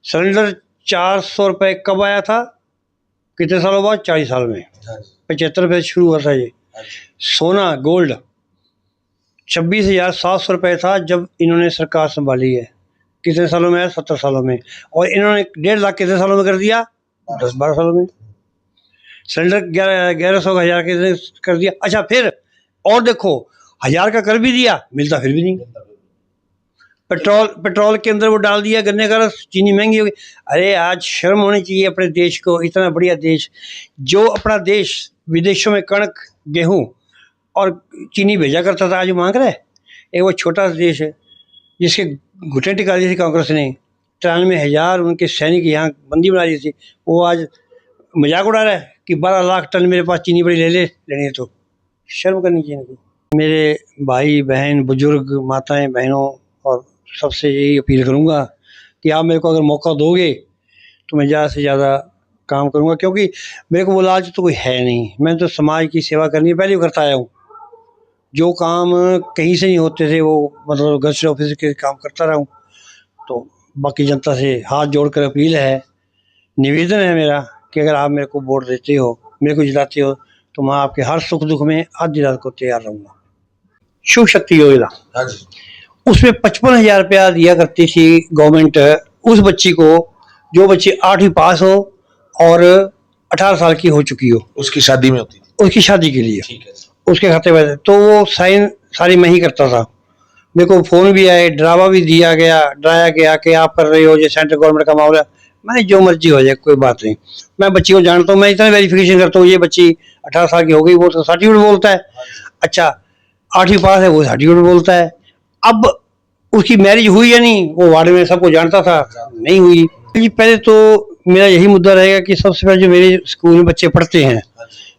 Cylinder 400 रुपये कब आया था? कितने सालों बाद? 40 साल में। 75 रुपये से शुरू हुआ था ये। सोना गोल्ड 26,700 रुपये था जब इन्होंने सरकार संभाली है। कितने सालों में है? 70 सालों में। और इन्होंने 1.5 लाख कितने सालों में कर दिया? 10-12 सालों में। सिलेंडर 1100 का 1000 कितने कर दिया? अच्छा, फिर और देखो, 1000 का कर भी दिया, मिलता फिर भी नहीं। पेट्रोल के अंदर वो डाल दिया गन्ने का रस, चीनी महंगी हो गई। अरे आज शर्म होनी चाहिए अपने देश को। इतना बढ़िया देश, जो अपना देश विदेशों में कणक, गेहूं और चीनी भेजा करता था, आज मांग रहा है। एक वो छोटा सा देश है जिसके घुटने टिका दी थी कांग्रेस ने। 93,000 उनके सैनिक यहाँ बंदी बना दी थी। वो आज मजाक उड़ा रहा है कि 12 लाख टन मेरे पास चीनी बड़ी लेनी है। तो शर्म करनी चाहिए इनको। मेरे भाई बहन, बुजुर्ग, माताएं, बहनों और सबसे यही अपील करूँगा कि आप मेरे को अगर मौका दोगे तो मैं ज़्यादा से ज़्यादा काम करूँगा, क्योंकि मेरे को वो लालच तो कोई है नहीं। मैं तो समाज की सेवा करनी है, पहले भी करता आया हूँ। जो काम कहीं से नहीं होते थे वो मतलब गज़ट ऑफिस के काम करता रहा हूँ। तो बाकी जनता से हाथ जोड़कर अपील है, निवेदन है मेरा कि अगर आप मेरे को वोट देते हो, मेरे को जिताते हो, तो मैं आपके हर सुख दुख में आधी रात को तैयार रहूँगा। शुभ शक्ति योजना, उसमें 55,000 रुपया दिया करती थी गवर्नमेंट उस बच्ची को जो बच्ची 8वीं पास हो और 18 साल की हो चुकी हो। उसकी शादी में होती थी, उसकी शादी के लिए। ठीक है। उसके खाते में तो वो साइन सारी मैं ही करता था। मेरे को फ़ोन भी आए, डरावा भी डराया गया कि आप कर रहे हो ये सेंट्रल गवर्नमेंट का मामला। मैंने जो मर्जी हो जाए, कोई बात नहीं। मैं बच्ची को जानता हूँ, मैं इतना वेरिफिकेशन करता हूँ, ये बच्ची 18 साल की हो गई, वो तो सर्टिफिकेट बोलता है। अच्छा, 8वीं पास है, वो सर्टिफिकेट बोलता है। अब उसकी मैरिज हुई या नहीं, वो वार्ड में सबको जानता था, नहीं हुई। पहले तो मेरा यही मुद्दा रहेगा कि सबसे पहले जो मेरे स्कूल में बच्चे पढ़ते हैं,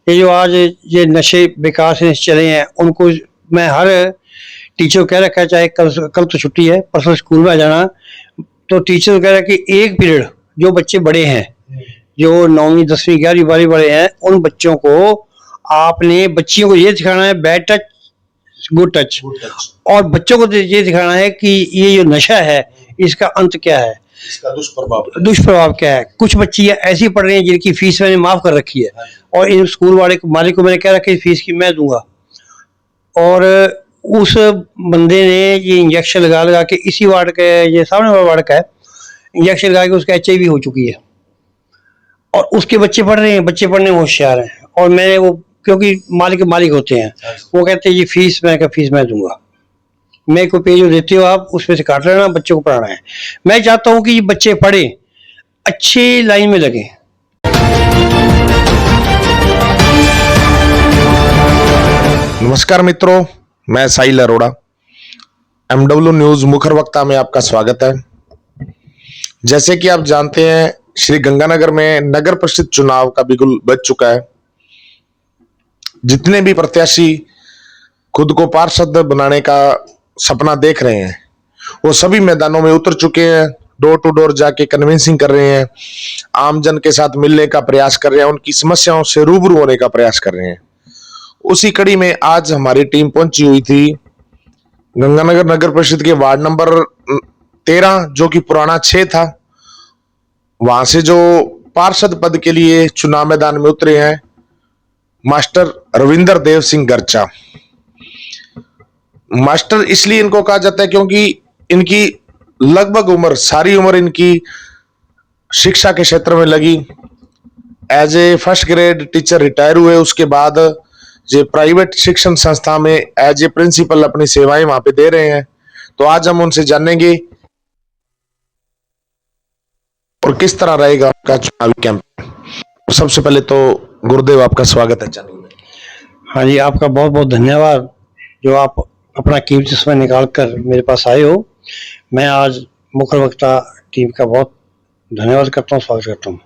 ये जो आज ये नशे बेकार से चले हैं, उनको मैं हर टीचर को कह रखा है, चाहे कल तो छुट्टी है, परसों स्कूल में आ जाना, तो टीचर को कह रहा है कि एक पीरियड जो बच्चे बड़े हैं, जो 9वीं 10वीं 11वीं 12वीं बड़े हैं, उन बच्चों को आपने बच्चियों को ये सिखाना है बैड टच गुड टच, और बच्चों को ये दिखाना है कि ये जो नशा है इसका अंत क्या है, इसका दुष्प्रभाव क्या है। कुछ बच्चियां ऐसी पढ़ रही हैं जिनकी फीस मैंने माफ कर रखी है, और इन स्कूल वाले मालिक को मैंने कह रखा है फीस की मैं दूंगा। और उस बंदे ने ये इंजेक्शन लगा के इसी वार्ड के, ये सामने वाला वार्ड का है, इंजेक्शन लगा के उसका HIV हो चुकी है, और उसके बच्चे पढ़ रहे हैं, बच्चे पढ़ने में होशियार हैं। और मैंने वो, क्योंकि मालिक होते हैं, वो कहते हैं ये फीस मैं दूंगा। मैं को पेज देते हो आप, उसमें से काट लेना, बच्चों को पढ़ाना है। मैं चाहता हूँ कि ये बच्चे पढ़े, अच्छी लाइन में लगे। नमस्कार मित्रों, मैं साहिल अरोड़ा, MW न्यूज मुखर वक्ता में आपका स्वागत है। जैसे कि आप जानते हैं, श्री गंगानगर में नगर परिषद चुनाव का बिगुल बज चुका है। जितने भी प्रत्याशी खुद को पार्षद बनाने का सपना देख रहे हैं, वो सभी मैदानों में उतर चुके हैं, डोर टू डोर जाके कन्विंसिंग कर रहे हैं, आमजन के साथ मिलने का प्रयास कर रहे हैं, उनकी समस्याओं से रूबरू होने का प्रयास कर रहे हैं। उसी कड़ी में आज हमारी टीम पहुंची हुई थी गंगानगर नगर परिषद के वार्ड नंबर 13, जो कि पुराना 6 था। वहां से जो पार्षद पद के लिए चुनाव मैदान में उतरे हैं मास्टर रविंदर देव सिंह गर्चा। मास्टर इसलिए इनको कहा जाता है क्योंकि इनकी लगभग उम्र, सारी उम्र इनकी शिक्षा के क्षेत्र में लगी। As a first grade teacher retire हुए, उसके बाद जो प्राइवेट शिक्षण संस्था में एज ए प्रिंसिपल अपनी सेवाएं वहां पे दे रहे हैं। तो आज हम उनसे जानेंगे और किस तरह रहेगा आपका चुनावी कैंपेन। सबसे पहले तो गुरुदेव, आपका स्वागत है चैनल में। हाँ जी, आपका बहुत बहुत धन्यवाद जो आप अपना कीमती समय निकाल कर मेरे पास आए हो। मैं आज मुखर वक्ता टीम का बहुत धन्यवाद करता हूँ, स्वागत करता हूँ।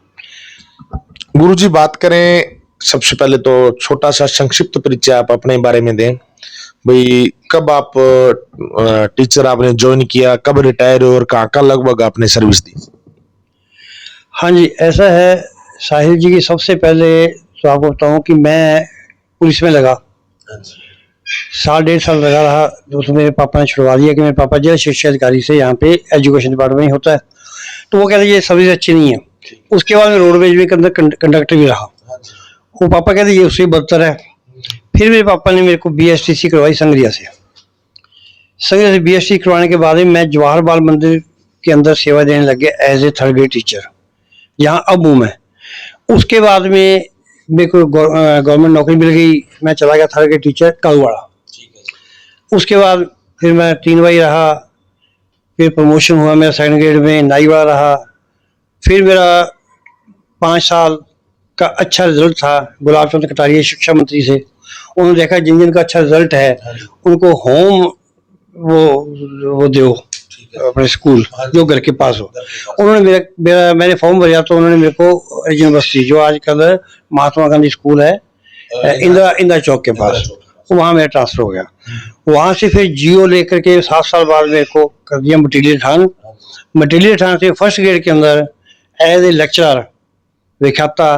गुरुजी, बात करें सबसे पहले तो छोटा सा संक्षिप्त परिचय आप अपने बारे में दें। भाई, कब आप टीचर आपने ज्वाइन किया, कब रिटायर हुए और कहाँ लगभग आपने सर्विस दी? हाँ जी, ऐसा है साहिल जी की, सबसे पहले तो आपको बताऊँ कि मैं पुलिस में लगा, 1.5 साल लगा रहा। दोस्तों, मेरे पापा ने छुड़वा दिया कि मेरे पापा जो शिक्षा अधिकारी से यहाँ पे एजुकेशन डिपार्टमेंट में ही होता है, तो वो कहते ये सर्विस अच्छी नहीं है। उसके बाद मैं रोडवेज में अंदर कंडक्टर भी रहा। वो पापा कहते ये उससे बदतर है। फिर मेरे पापा ने मेरे को BSTC करवाई संगरिया से। संगरिया से BSTC करवाने के बाद में मैं जवाहर बाल मंदिर के अंदर सेवा देने लग गया as a third grade teacher, जहाँ अब हूँ मैं। उसके बाद में मेरे को गवर्नमेंट नौकरी मिल गई, मैं चला गया थर्ड ग्रेड टीचर कालूवाड़ा। उसके बाद फिर मैं 3 बार रहा, फिर प्रमोशन हुआ मेरा सेकंड ग्रेड में, नाईवाड़ा रहा। फिर मेरा 5 साल का अच्छा रिजल्ट था गुलाब चंद कटारिया शिक्षा मंत्री से। उन्होंने देखा जिन जिन का अच्छा रिजल्ट है उनको होम वो दो अपने स्कूल जो घर के पास हो। उन्होंने मैंने फॉर्म भरा तो उन्होंने मेरे को यूनिवर्सिटी जो आजकल महात्मा गांधी स्कूल है इंदिरा चौक के पास, वहाँ मेरा ट्रांसफर हो गया। वहाँ से फिर जियो लेकर के 7 साल बाद मेरे को कर दिया मटीरियल थान। मटीरियल थान से फर्स्ट ग्रेड के अंदर एज ए लेक्चरर विख्याता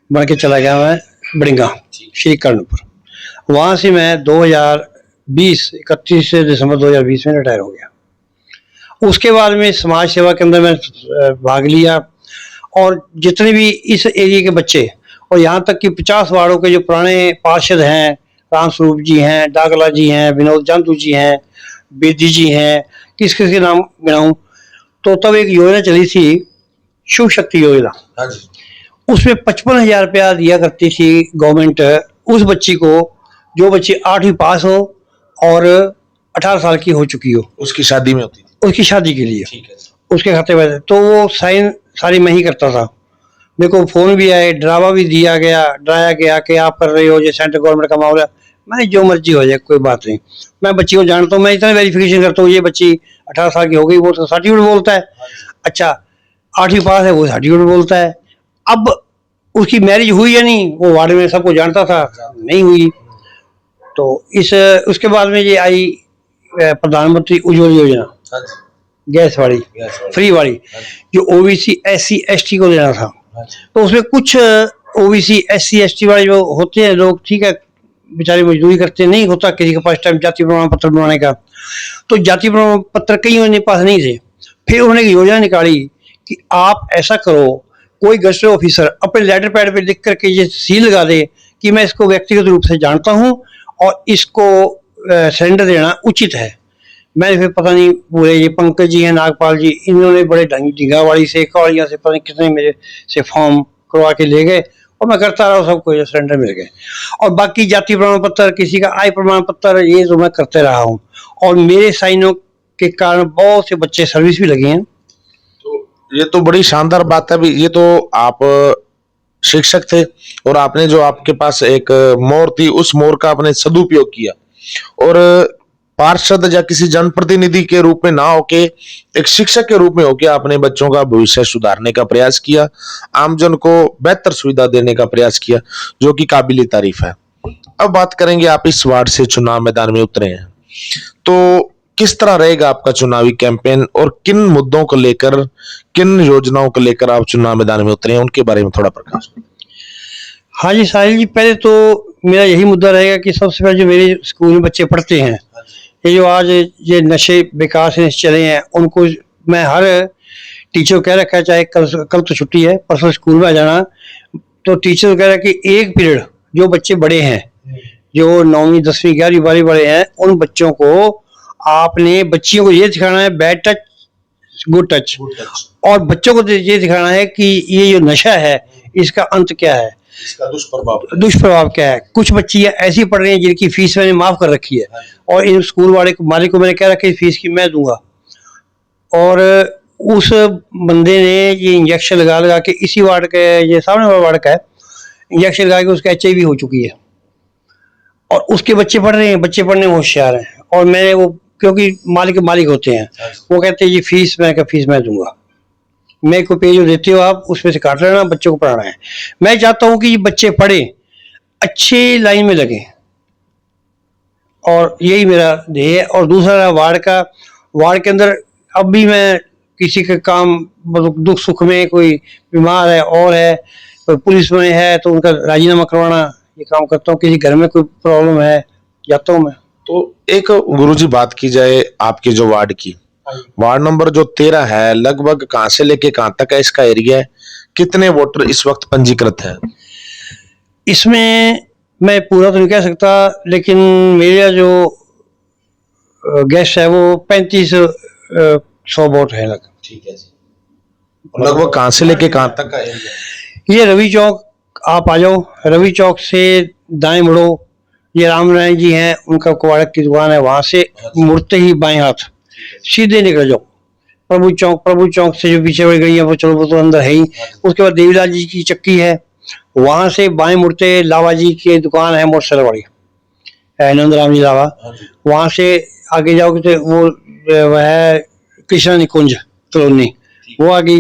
बन के चला गया मैं बड़िंगा श्री कर्णपुर। वहाँ से मैं 31 दिसंबर 2020 में रिटायर हो गया। उसके बाद में समाज सेवा के अंदर मैं भाग लिया, और जितने भी इस एरिया के बच्चे और यहाँ तक कि 50 वार्डों के जो पुराने पार्षद हैं, राम स्वरूप जी हैं, डागला जी हैं, विनोद जांतू जी हैं, बेदी जी हैं, किस किस के नाम गिनाऊं, तो तब एक योजना चली थी शुभ शक्ति योजना। उसमें 55,000 रुपया दिया करती थी गवर्नमेंट उस बच्ची को जो बच्ची 8वीं पास हो और 18 साल की हो चुकी हो, उसकी शादी में होती थी, उसकी शादी के लिए। ठीक है। उसके खाते में तो वो साइन सारी मैं ही करता था। मेरे को फोन भी आए, डरावा भी डराया गया कि आप कर रहे हो ये सेंट्रल गवर्नमेंट का मामला। मैंने जो मर्जी हो जाए कोई बात नहीं, मैं बच्ची को जानता हूँ, मैं इतना वेरिफिकेशन करता हूँ ये बच्ची 18 साल की हो गई, वो तो सर्टिफिकेट बोलता है। अच्छा 8वीं पास है, वो सर्टिफिकेट बोलता है। अब उसकी मैरिज हुई या नहीं वो वार्ड में सबको जानता था, नहीं हुई। तो उसके बाद में ये आई प्रधानमंत्री उज्ज्वल योजना, गैस वाली, फ्री वाली, जो OBC SC ST को देना था। तो उसमें कुछ OBC SC ST वाले जो होते हैं लोग, ठीक है बेचारे मजदूरी करते, नहीं होता किसी के पास टाइम जाति प्रमाण पत्र बनवाने का, तो जाति प्रमाण पत्र कई के पास नहीं थे। फिर उन्होंने एक योजना निकाली कि आप ऐसा करो, कोई गजटेड ऑफिसर अपने लेटर पैड पे लिख करके ये सील लगा दे कि मैं इसको व्यक्तिगत रूप से जानता हूँ और इसको सरेंडर देना उचित है। मैंने फिर पता नहीं पूरे ये पंकज जी हैं, नागपाल जी, इन्होंने बड़े ढिंगावाड़ी से कौड़िया से पता नहीं कितने मेरे से फॉर्म करवा के ले गए और मैं करता रहा, सबको सरेंडर मिल गए। और बाकी जाति प्रमाण पत्र, किसी का आय प्रमाण पत्र, ये तो मैं करते रहा हूँ। और मेरे साइनों के कारण बहुत से बच्चे सर्विस भी लगे हैं। तो ये तो बड़ी शानदार बात है। ये तो आप शिक्षक थे और आपने जो आपके पास एक मोहर थी उस मोहर का आपने सदुपयोग किया और पार्षद या किसी जनप्रतिनिधि के रूप में ना होके एक शिक्षक के रूप में होके आपने बच्चों का भविष्य सुधारने का प्रयास किया, आमजन को बेहतर सुविधा देने का प्रयास किया, जो कि काबिले तारीफ है। अब बात करेंगे, आप इस वार्ड से चुनाव मैदान में उतरे हैं, तो किस तरह रहेगा आपका चुनावी कैंपेन और किन मुद्दों को लेकर, किन योजनाओं को लेकर आप चुनाव मैदान में उतरे हैं, उनके बारे में थोड़ा प्रकाश। हाँ जी साहिल जी, पहले तो मेरा यही मुद्दा रहेगा कि सबसे पहले जो मेरे स्कूल में बच्चे पढ़ते हैं, ये जो आज ये नशे बेकार से चले हैं, उनको मैं हर टीचर को कह रखा है, चाहे कल तो छुट्टी है, परसों स्कूल में आ जाना, तो टीचर को कह रहा है कि एक पीरियड जो बच्चे बड़े हैं, जो 9वीं 10वीं 11वीं 12वीं बड़े हैं, उन बच्चों को आपने बच्चियों को ये सिखाना है बैड टच गुड टच, और बच्चों को ये सिखाना है कि ये जो नशा है इसका अंत क्या है, इसका दुष्प्रभाव क्या है। कुछ बच्चियां ऐसी पढ़ रही हैं जिनकी फीस मैंने माफ कर रखी है और इन स्कूल वाले मालिक को मैंने कह रखा है फीस की मैं दूंगा, और उस बंदे ने ये इंजेक्शन लगा के इसी वार्ड के, ये सामने वाला वार्ड का है, इंजेक्शन लगा के उसका HIV हो चुकी है और उसके बच्चे पढ़ रहे हैं, बच्चे पढ़ने में होशियार हैं। और मैंने वो क्योंकि मालिक होते हैं, वो कहते हैं ये फीस, मैं फीस मैं दूंगा, मैं को पेज देते हो आप उसमें से काट लेना, बच्चों को पढ़ाना है। मैं चाहता हूँ कि ये बच्चे पढ़े, अच्छे लाइन में लगे, और यही मेरा ध्येय है। और दूसरा वार्ड के अंदर अब भी मैं किसी का काम, मतलब दुख सुख में कोई बीमार है और है, कोई पुलिस में है तो उनका राजीनामा करवाना ये काम करता हूँ, किसी घर में कोई प्रॉब्लम है जाता हूँ मैं। तो एक गुरुजी बात की जाए आपके जो वार्ड की, वार्ड नंबर जो 13 है, लगभग कहां से लेके कहां तक है इसका एरिया है? कितने वोटर इस वक्त पंजीकृत हैं? इसमें मैं पूरा तो नहीं कह सकता, लेकिन मेरा जो गेस्ट है वो 3500 वोट है लग। ठीक है जी। लगभग कहां से लेके कहां तक का एरिया है? ये रवि चौक, आप आ जाओ, रवि चौक से दाएं मुड़ो, ये राम नारायण जी हैं, उनका कुवाड़क की दुकान है, वहां से मुड़ते ही बाएं हाथ सीधे निकल जाओ। प्रभु चौक से जो पीछे वाली गई है वो चलो, वो तो अंदर है ही। उसके बाद देवीलाल जी की चक्की है, वहां से बाएं मुड़ते लावा जी की दुकान है मोटरसाइकिल वाली, नंदराम जी लावा। वहां से आगे जाओगे तो वह है कृष्णा निकुंज कॉलोनी, वो आ गई।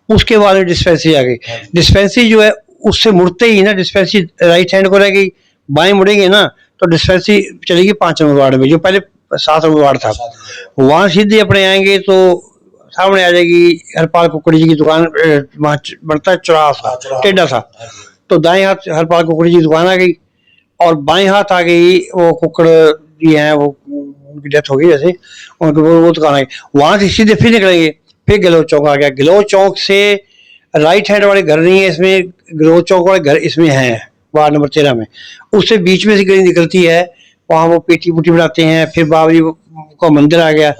उसके बाद में डिस्पेंसरी आ गई। डिस्पेंसरी जो है उससे मुड़ते ही ना, डिस्पेंसरी राइट हैंड को रह गई, बाएं मुड़ेंगे ना तो डिस्पेंसरी चलेगी 5 नंबर वार्ड में, जो पहले 7 नंबर वार्ड था। वहां सीधे अपने आएंगे तो सामने आ जाएगी हरपाल कुकड़ी जी की दुकान, वहाँ बढ़ता है चौराहा टेढ़ा सा, तो दाएं हाथ हरपाल कुकड़ी जी की दुकान आ गई, और बाएं हाथ आ गई वो कुकड़ जी हैं, वो उनकी डेथ हो गई जैसे, उनकी वो दुकान आ गई। वहां से सीधे फिर निकलेंगे, फिर गिलोच चौक आ गया। गिलोच चौक से राइट हैंड वाले घर नहीं है इसमें, गिलोच चौक वाले घर इसमें हैं वार्ड नंबर 13 में। उससे बीच में से गली निकलती है, वहाँ वो पेटी पुटी बनाते हैं, फिर बाबरी का मंदिर आ गया।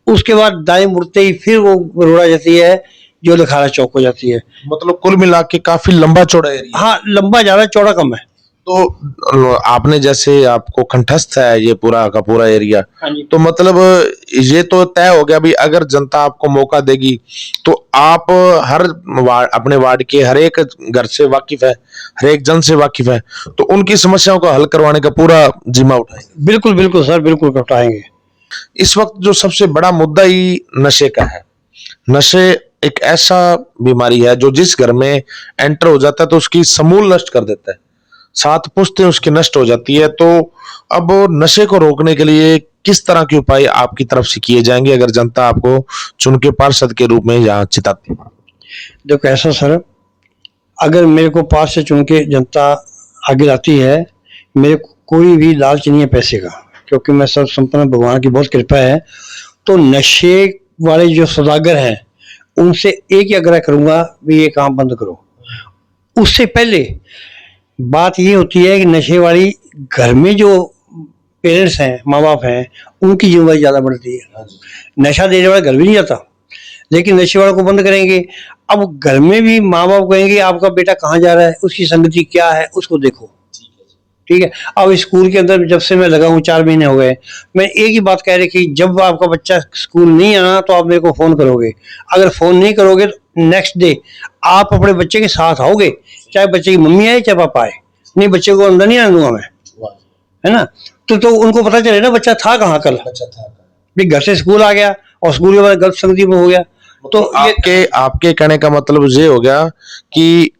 उसके बाद दाएं मुड़ते ही फिर वो रोड आ जाती है जो लखारा चौक हो जाती है। मतलब कुल मिला के काफी लंबा चौड़ा एरिया। हाँ, लंबा ज्यादा, चौड़ा कम है। तो आपने जैसे आपको कंठस्थ है ये पूरा का पूरा एरिया, तो मतलब ये तो तय हो गया भी अगर जनता आपको मौका देगी तो आप हर अपने वार्ड के हर एक घर से वाकिफ है, हर एक जन से वाकिफ है, तो उनकी समस्याओं को हल करवाने का पूरा जिम्मा उठाएंगे। बिल्कुल बिल्कुल सर, बिल्कुल उठाएंगे। इस वक्त जो सबसे बड़ा मुद्दा ही नशे का है। नशे एक ऐसा बीमारी है जो जिस घर में एंटर हो जाता है तो उसकी समूल नष्ट कर देता है, 7 पुश्तें उसकी नष्ट हो जाती है। तो अब नशे को रोकने के लिए किस तरह के उपाय आपकी तरफ से किए जाएंगे अगर जनता आपको चुन के पार्षद के रूप में यहाँ चिताती है? देखो ऐसा सर, अगर मेरे को पार्षद चुन के जनता आगे लाती है, मेरे को कोई भी लालच नहीं है पैसे का, क्योंकि मैं सब संपन्न, भगवान की बहुत कृपा है। तो नशे वाले जो सौदागर हैं उनसे एक ही आग्रह करूंगा भी ये काम बंद करो। उससे पहले बात ये होती है कि नशे वाली घर में जो पेरेंट्स हैं, माँ बाप हैं, उनकी जिम्मेदारी ज़्यादा बढ़ती है। नशा देने वाला घर भी नहीं जाता, लेकिन नशे वालों को बंद करेंगे। अब घर में भी माँ बाप कहेंगे आपका बेटा कहाँ जा रहा है, उसकी संगति क्या है, उसको देखो। ठीक है। अब स्कूल के अंदर जब से मैं लगा हूँ 4 महीने हो गए, मैं एक ही बात कह रही कि जब आपका बच्चा स्कूल नहीं आना तो आप मेरे को फ़ोन करोगे। अगर फ़ोन नहीं करोगे तो नेक्स्ट डे आप अपने बच्चे के साथ आओगे, चाहे बच्चे की मम्मी आए चाहे पापा आए, नहीं बच्चे को अंदर नहीं आने दूंगा मैं, है ना। तो उनको पता चले ना बच्चा था कहाँ कल, भी घर से स्कूल आ गया और स्कूल के बाद गलत संगति में हो गया। तो आपके कहने का मतलब ये हो गया कि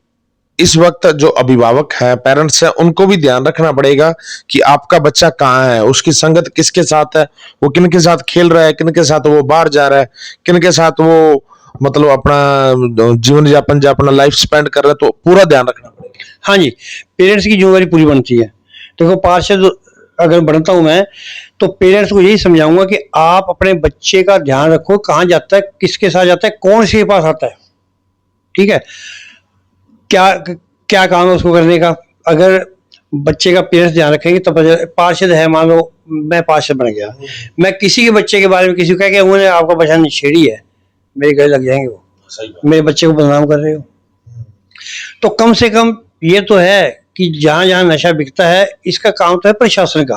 इस वक्त जो अभिभावक हैं, पेरेंट्स हैं, उनको भी ध्यान रखना पड़ेगा कि आपका बच्चा कहाँ है, उसकी संगत किसके साथ है, वो किन के साथ खेल रहा है, किन के साथ वो बाहर जा रहा है, किन के साथ वो मतलब अपना जीवन यापन जो अपना लाइफ स्पेंड कर रहा है, तो पूरा ध्यान रखना पड़ेगा। हाँ जी, पेरेंट्स की जिम्मेदारी पूरी बनती है। देखो पार्षद अगर बनता हूं मैं तो पेरेंट्स को यही समझाऊंगा कि आप अपने बच्चे का ध्यान रखो, कहाँ जाता है, किसके साथ जाता है, कौन से पास आता है, ठीक है, क्या क्या काम है उसको करने का। अगर बच्चे का पेरेंट्स ध्यान रखेंगे तो पार्षद है, मान लो मैं पार्षद बन गया, मैं किसी के बच्चे के बारे में किसी को कह के उन्होंने आपका बच्चा नशेड़ी है, मेरे गले लग जाएंगे, वो मेरे बच्चे को बदनाम कर रहे हो। तो कम से कम ये तो है कि जहां जहां नशा बिकता है इसका काम तो है प्रशासन का,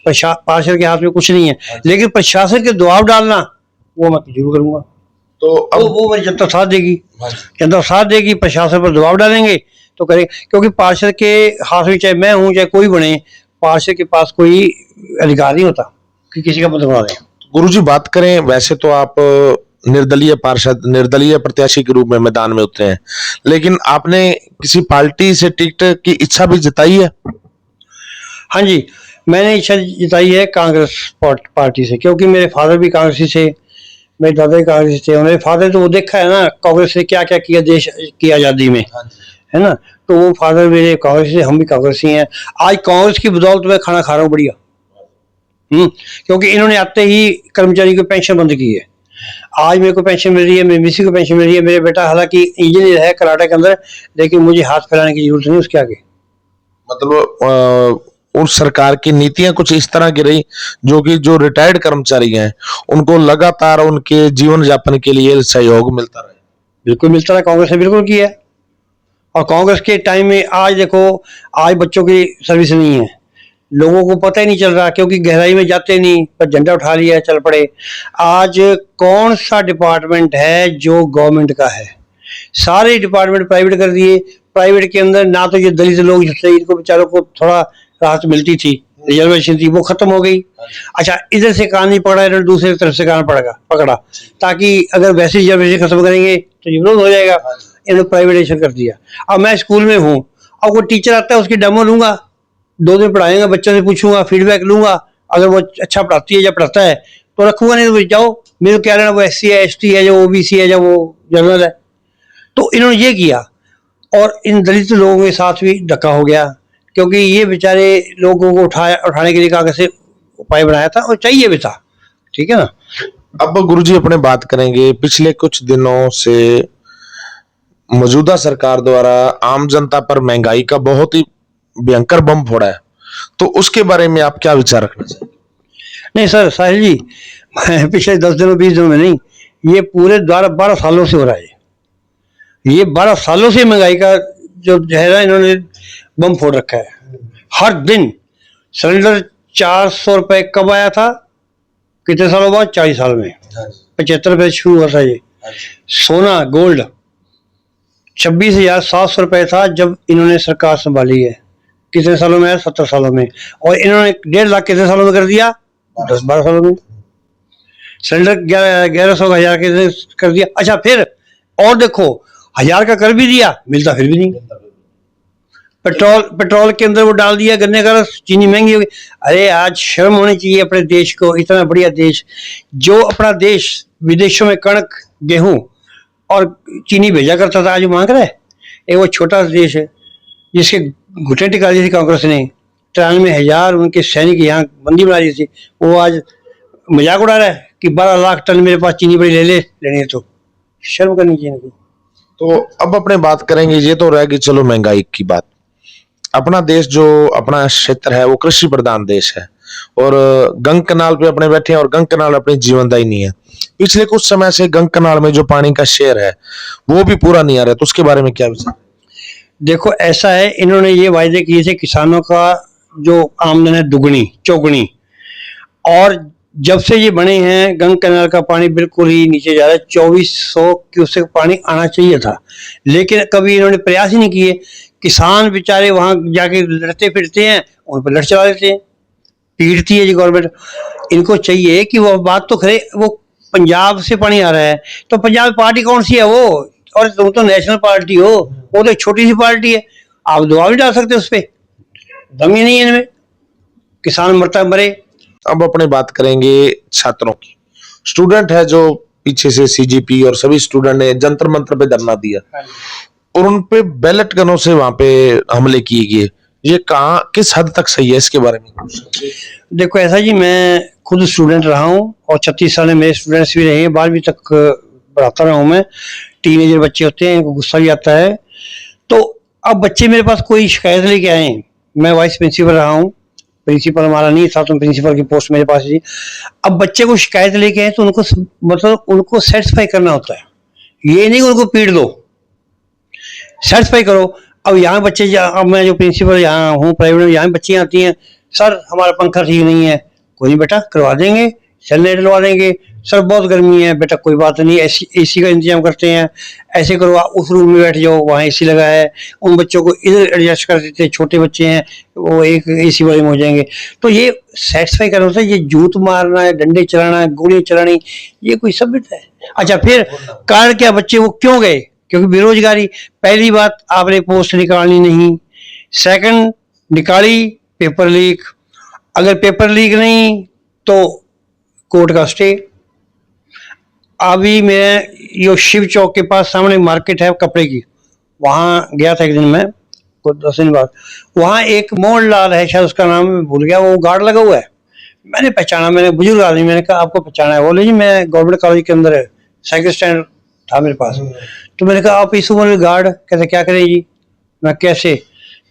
पार्षद के हाथ में कुछ नहीं है, लेकिन प्रशासन के दबाव डालना वो मैं जरूर करूंगा। तो अब वो मेरी जनता साथ देगी, जनता साथ देगी, प्रशासन पर दबाव डालेंगे तो करेंगे। क्योंकि पार्षद के हाथ में चाहे मैं हूँ चाहे कोई बने, पार्षद के पास कोई अधिकार नहीं होता कि किसी का बदला दें। गुरुजी बात करें, वैसे तो आप निर्दलीय पार्षद, निर्दलीय प्रत्याशी के रूप में मैदान में उतरे हैं, लेकिन आपने किसी पार्टी से टिकट की इच्छा भी जताई है? हाँ जी, मैंने इच्छा जताई है कांग्रेस पार्टी से, क्योंकि मेरे फादर भी कांग्रेसी थे, मेरे दादा भी कांग्रेसी थे, मेरे फादर तो वो देखा है ना कांग्रेस ने क्या क्या किया देश की आज़ादी में, है ना। तो वो फादर मेरे कांग्रेसी से, हम भी कांग्रेसी हैं। आज कांग्रेस की बदौलत मैं खाना खा रहा हूँ बढ़िया, क्योंकि इन्होंने आते ही कर्मचारी की पेंशन बंद की है। आज मेरे को पेंशन मिल रही है, मेरी मिसी को पेंशन मिल रही है, मेरे बेटा हालांकि इंजीनियर है कराटे के अंदर, लेकिन मुझे हाथ फैलाने की जरूरत नहीं उसके आगे। मतलब उस सरकार की नीतियां कुछ इस तरह की रही जो कि जो रिटायर्ड कर्मचारी हैं उनको लगातार उनके जीवन यापन के लिए सहयोग मिलता रहे। बिल्कुल मिलता है, कांग्रेस ने बिल्कुल किया है। और कांग्रेस के टाइम में आज देखो, आज बच्चों की सर्विस नहीं है, लोगों को पता ही नहीं चल रहा क्योंकि गहराई में जाते नहीं, पर झंडा उठा लिया चल पड़े। आज कौन सा डिपार्टमेंट है जो गवर्नमेंट का है? सारे डिपार्टमेंट प्राइवेट कर दिए। प्राइवेट के अंदर ना तो ये दलित लोग जिससे इनको बेचारों को थोड़ा राहत मिलती थी, रिजर्वेशन थी, वो खत्म हो गई। अच्छा, इधर से कान नहीं पकड़ा, इधर दूसरी तरफ से कान पकड़ा, ताकि अगर वैसे रिजर्वेशन खत्म करेंगे तो ये विरोध हो जाएगा। इन्होंने प्राइवेटाइजेशन कर दिया। अब मैं स्कूल में हूँ, अब कोई टीचर आता है उसकी डेमो लूंगा, 2 दिन पढ़ाएंगे, बच्चों से पूछूंगा, फीडबैक लूंगा। अगर वो अच्छा पढ़ाती है या पढ़ाता है तो रखूंगा, नहीं तो जाओ मेरे क्या लेना, वो SC है, ST है, जो OBC है, या वो जनरल है। तो इन्होंने ये किया और इन दलित लोगों के साथ भी धक्का हो गया, क्योंकि ये बेचारे लोगों को उठाने के लिए कागज से उपाय बनाया था और चाहिए भी था। ठीक है ना। अब गुरुजी अपने बात करेंगे पिछले कुछ दिनों से मौजूदा सरकार द्वारा आम जनता पर महंगाई का बहुत ही भयंकर बम फोड़ा है, तो उसके बारे में आप क्या विचार रखना चाहिए? नहीं सर, साहिल जी, मैं पिछले 10 दिनों 20 दिनों में नहीं, ये पूरे 12 सालों से हो रहा है। ये 12 सालों से महंगाई का जो है ना, इन्होंने बम फोड़ रखा है। हर दिन सिलेंडर 400 रुपए कब आया था? कितने सालों बाद? 40 साल में। 75 रुपए शुरू हुआ था ये। सोना गोल्ड 26,700 रुपए था जब इन्होंने सरकार संभाली है। कितने सालों में है? 70 सालों में। और इन्होंने 1.5 लाख कितने सालों में कर दिया? 10-12 सालों में। सिलेंडर 1100 1000 के कर दिया। अच्छा, फिर और देखो, 1000 का कर भी दिया, मिलता फिर भी नहीं। पेट्रोल के अंदर वो डाल दिया गन्ने का रस, चीनी महंगी हो गई। अरे आज शर्म होनी चाहिए अपने देश को, इतना बढ़िया देश, जो अपना देश विदेशों में कणक, गेहूं और चीनी भेजा करता था, आज वो मांग रहा है। एक वो छोटा सा देश है जिसके घुटने टिका दी थी कांग्रेस ने, 93,000 उनके सैनिक यहाँ बंदी बना दी थी, वो आज मजाक उड़ा रहा है कि 12 लाख टन मेरे पास चीनी बड़ी लेनी है। तो शर्म करनी चाहिए इनको। तो अब अपने बात करेंगे, ये तो रह गई चलो महंगाई की बात। अपना देश जो अपना क्षेत्र है वो कृषि प्रधान देश है और गंगा कनाल पे अपने बैठे हैं और गंगा कनाल अपनी जीवनदायिनी है। पिछले कुछ समय से गंगा कनाल में जो पानी का शेयर है वो भी पूरा नहीं आ रहा है, तो उसके बारे में क्या विचार? देखो ऐसा है, इन्होंने ये वायदे किए थे किसानों का जो आमदन है दुगनी चौगुनी, और जब से ये बने हैं गंगा कैनाल का पानी बिल्कुल ही नीचे जा रहा है। 2400 क्यूसेक पानी आना चाहिए था, लेकिन कभी इन्होंने प्रयास ही नहीं किए। किसान बेचारे वहां जाके लड़ते फिरते हैं, उन पर लड़ चला देते हैं, पीटती है जी गवर्नमेंट। इनको चाहिए कि वो बात तो करे, वो पंजाब से पानी आ रहा है तो पंजाब पार्टी कौन सी है वो? और तुम तो नेशनल पार्टी हो, वो तो छोटी सी पार्टी है, आप दबाव नहीं डाल सकते उस पर? दम ही नहीं है इनमें। किसान मरता मरे। अब अपने बात करेंगे छात्रों की। स्टूडेंट है जो पीछे से CGP और सभी स्टूडेंट ने जंतर मंतर पे धरना दिया और उन पे बैलेट गनों से वहां पे हमले किए गए, ये कहाँ किस हद तक सही है, इसके बारे में? देखो ऐसा जी, मैं खुद स्टूडेंट रहा हूँ और 36 साल में मेरे स्टूडेंट्स भी रहे हैं, 12वीं तक पढ़ाता रहा हूँ मैं। टीनेजर बच्चे होते हैं, इनको गुस्सा भी आता है। तो अब बच्चे मेरे पास कोई शिकायत लेके आए, मैं वाइस प्रिंसिपल रहा हूँ, प्रिंसिपल हमारा नहीं था तो प्रिंसिपल की पोस्ट मेरे पास थी। अब बच्चे को शिकायत लेके आए तो उनको मतलब उनको सेटिस्फाई करना होता है, ये नहीं उनको पीट दो, सेटिस्फाई करो। अब यहाँ बच्चे, अब मैं जो प्रिंसिपल यहाँ हूँ प्राइवेट में, यहाँ बच्चियाँ आती हैं, सर हमारा पंखा ठीक नहीं है। कोई नहीं बेटा, करवा देंगे, जनरेटर लगा देंगे। सर बहुत गर्मी है बेटा, कोई बात नहीं, AC का इंतजाम करते हैं। ऐसे करो, उस रूम में बैठ जाओ, वहाँ AC लगा है। उन बच्चों को इधर एडजस्ट कर देते हैं, छोटे बच्चे हैं वो एक AC वाले में हो जाएंगे। तो ये सेटिस्फाई करना होता है, ये जूत मारना है, डंडे चलाना है, गोलियां चलानी, ये कोई सभ्यता है? अच्छा, फिर कारण क्या, बच्चे वो क्यों गए? क्योंकि बेरोजगारी। पहली बात, आपने पोस्ट निकालनी नहीं। सेकंड, निकाली, पेपर लीक। अगर पेपर लीक नहीं तो कोर्ट का स्टे। अभी मैं यो शिव चौक के पास सामने मार्केट है कपड़े की, वहां गया था एक दिन मैं, कुछ 10 दिन बाद। वहां एक मोहन लाल है, शायद उसका नाम मैं भूल गया, वो गार्ड लगा हुआ है। मैंने पहचाना, मैंने बुजुर्ग आदमी, मैंने कहा आपको पहचाना है? बोले जी मैं गवर्नमेंट कॉलेज के अंदर साइकिल स्टैंड था मेरे पास। तो मैंने कहा आप इस उम्र में गार्ड, कहते क्या करें जी। मैं कैसे,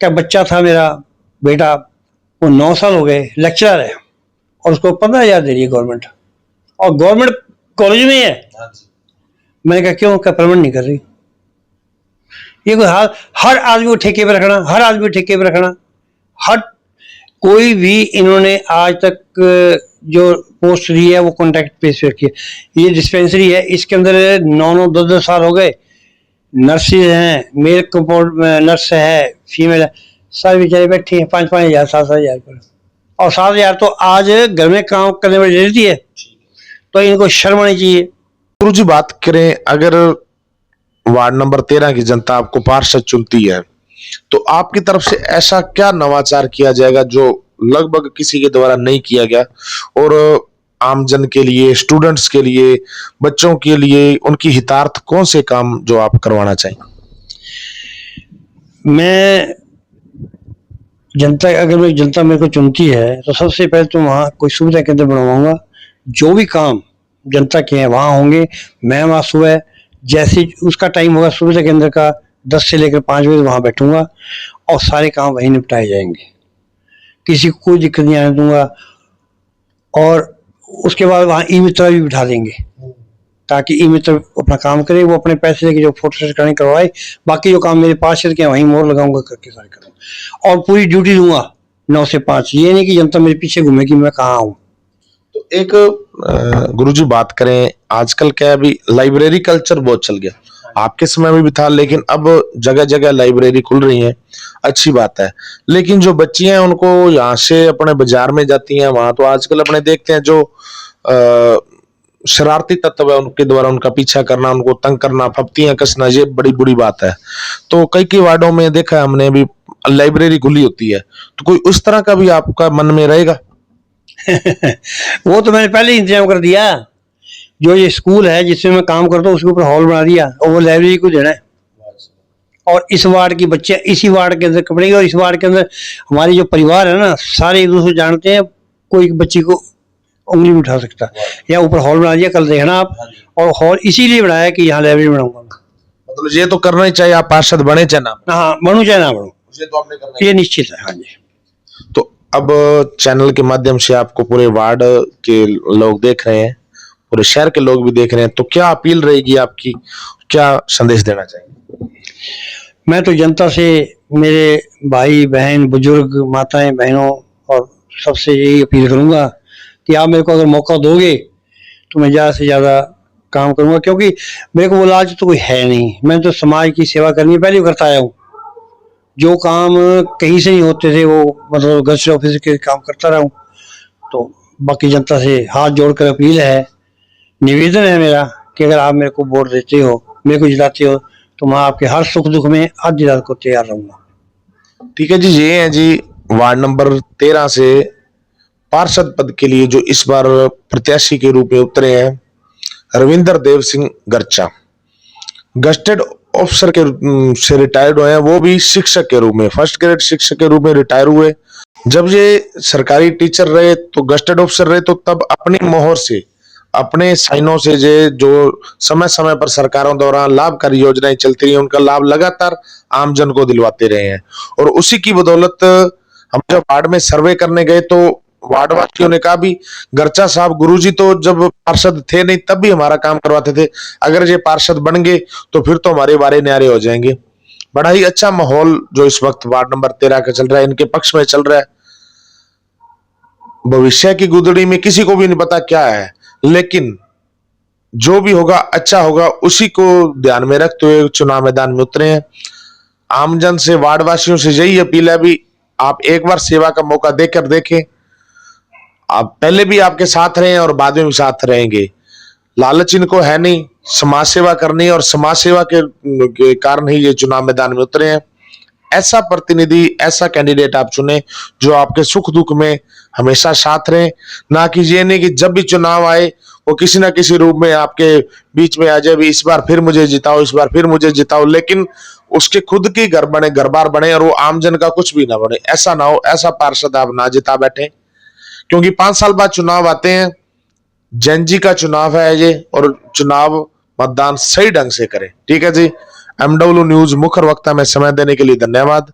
क्या बच्चा था मेरा बेटा, वो 9 साल हो गए, लेक्चरर है और उसको 15,000 दे रही है गवर्नमेंट, और गवर्नमेंट कॉलेज में ही है। मैंने कहा क्यों, क्या परमानेंट नहीं कर रही। ये कोई हाल, हर आदमी को ठेके पे रखना, हर आदमी को ठेके पे रखना, हर कोई भी इन्होंने आज तक जो पोस्ट दी है वो कॉन्ट्रैक्ट बेस पे रखी है। ये डिस्पेंसरी है, इसके अंदर 9-9 10-10 साल हो गए, नर्सेज हैं, मेल कंपाउंड नर्स है, फीमेल है, सारे बेचारे बैठे हैं 5-5 हज़ार 7-7 हज़ार पर। और 7 हज़ार तो आज घर में काम करने वाली लेती है, तो इनको शर्म आनी चाहिए। गुरुजी बात करें, अगर वार्ड नंबर 13 की जनता आपको पार्षद चुनती है तो आपकी तरफ से ऐसा क्या नवाचार किया जाएगा जो लगभग किसी के द्वारा नहीं किया गया, और आमजन के लिए, स्टूडेंट्स के लिए, बच्चों के लिए उनकी हितार्थ कौन से काम जो आप करवाना चाहेंगे? मैं जनता, अगर मेरी जनता मेरे को चुनती है तो सबसे पहले तो वहाँ कोई सुविधा केंद्र बनवाऊंगा। जो भी काम जनता के हैं वहाँ होंगे। मैं वहाँ सुबह जैसे उसका टाइम होगा सुविधा केंद्र का 10 से लेकर 5 बजे वहाँ बैठूंगा और सारे काम वहीं निपटाए जाएंगे, किसी को कोई दिक्कत नहीं आने दूंगा। और उसके बाद वहाँ ई मित्र भी बिठा देंगे ताकि ई मित्र अपना काम करे, वो अपने पैसे लेके जो फोटो सेट कराने करवाए, बाकी जो काम मेरे पार्षद के वहीं मोहर लगाऊंगा करके सारे करूँगा। और पूरी ड्यूटी दूंगा 9 से 5। ये नहीं कि जनता मेरे पीछे घूमे कि मैं कहाँ हूँ। तो एक गुरुजी बात करें, आजकल क्या है, अभी लाइब्रेरी कल्चर बहुत चल गया, आपके समय में भी था, लेकिन अब जगह जगह लाइब्रेरी खुल रही है, अच्छी बात है। लेकिन जो बच्चियां हैं उनको यहाँ से अपने बाजार में जाती हैं, वहां तो आजकल अपने देखते हैं जो शरारती तत्व है उनके द्वारा उनका पीछा करना, उनको तंग करना, फप्तियां कसना, ये बड़ी बुरी बात है। तो कई कई वार्डों में देखा है हमने भी लाइब्रेरी खुली होती है, तो कोई उस तरह का भी आपका मन में रहेगा? वो तो मैंने पहले ही इंतजाम कर दिया। जो ये स्कूल है जिसमें मैं काम करता हूँ उसके ऊपर हॉल बना दिया और वो लाइब्रेरी को देना है। और इस वार्ड की बच्चे इसी वार्ड के अंदर पढ़ेंगे, और इस वार्ड के अंदर हमारे जो परिवार है ना सारे एक दूसरे जानते हैं, कोई बच्ची को उंगली नहीं उठा सकता। या ऊपर हॉल बना दिया, कल देखना आप। और हॉल इसीलिए बनाया कि यहाँ लाइब्रेरी बनाऊंगा। मतलब ये तो करना ही चाहिए, आप पार्षद बने चाहे ना। हाँ, बनू चाहे ना बनू, ये तो आपने करना ये निश्चित है। हाँ जी। तो अब चैनल के माध्यम से आपको पूरे वार्ड के लोग देख रहे हैं, पूरे शहर के लोग भी देख रहे हैं, तो क्या अपील रहेगी आपकी, क्या संदेश देना चाहेंगे? मैं तो जनता से, मेरे भाई बहन, बुजुर्ग, माताएं, बहनों और सबसे यही अपील करूंगा कि आप मेरे को अगर मौका दोगे तो मैं ज़्यादा से ज़्यादा काम करूंगा, क्योंकि मेरे को वो लालच तो कोई है नहीं। मैं तो समाज की सेवा करनी है पहले करता आया हूँ। जो काम कहीं से नहीं होते थे वो मतलब गज़ट ऑफिस के काम करता रहा हूँ। तो बाकी जनता से हाथ जोड़कर अपील है, निवेदन है मेरा कि अगर आप मेरे को वोट देते हो, मेरे को जिताते हो, तो मैं आपके हर सुख दुख में आधी रात को तैयार रहूंगा। ठीक है जी, ये है जी वार्ड नंबर 13 से पार्षद पद के लिए जो इस बार प्रत्याशी के रूप में उतरे हैं, रविंदर देव सिंह गर्चा। गस्टेड ऑफिसर के से रिटायर्ड हुए हैं, वो भी शिक्षक के रूप में, फर्स्ट ग्रेड शिक्षक के रूप में रिटायर हुए। जब ये सरकारी टीचर रहे तो गस्टेड ऑफिसर रहे, तो तब अपनी मोहर से, अपने साइनों से जो समय समय पर सरकारों द्वारा लाभकारी योजनाएं चलती रही उनका लाभ लगातार आमजन को दिलवाते रहे हैं। और उसी की बदौलत हम जब वार्ड में सर्वे करने गए तो वार्ड वासियों ने कहा भी गर्चा साहब, गुरुजी तो जब पार्षद थे नहीं तब भी हमारा काम करवाते थे, अगर ये पार्षद बन गए तो फिर तो हमारे बारे न्यारे हो जाएंगे। बड़ा ही अच्छा माहौल जो इस वक्त वार्ड नंबर 13 का चल रहा है, इनके पक्ष में चल रहा है। भविष्य की गुदड़ी में किसी को भी नहीं पता क्या है, लेकिन जो भी होगा अच्छा होगा, उसी को ध्यान में रखते हुए चुनाव मैदान में उतरे हैं। आमजन से, वार्ड वासियों से यही अपील है भी आप एक बार सेवा का मौका देकर देखें। आप पहले भी आपके साथ रहे और बाद में भी साथ रहेंगे। लालच इनको है नहीं, समाज सेवा करनी, और समाज सेवा के कारण ही ये चुनाव मैदान में उतरे हैं। ऐसा प्रतिनिधि, ऐसा कैंडिडेट आप चुने जो आपके सुख दुख में हमेशा साथ रहे, ना कि ये नहीं कि जब भी चुनाव आए वो किसी ना किसी रूप में आपके बीच में आ जाए भी इस बार फिर मुझे जिताओ, इस बार फिर मुझे जिताओ, लेकिन उसके खुद की घर बने, घर बार बने और वो आमजन का कुछ भी ना बने। ऐसा ना हो, ऐसा पार्षद आप ना जिता बैठे, क्योंकि 5 साल बाद चुनाव आते हैं। जैन जी का चुनाव है ये, और चुनाव मतदान सही ढंग से करें। ठीक है जी। MW न्यूज मुखर वक्ता में समय देने के लिए धन्यवाद।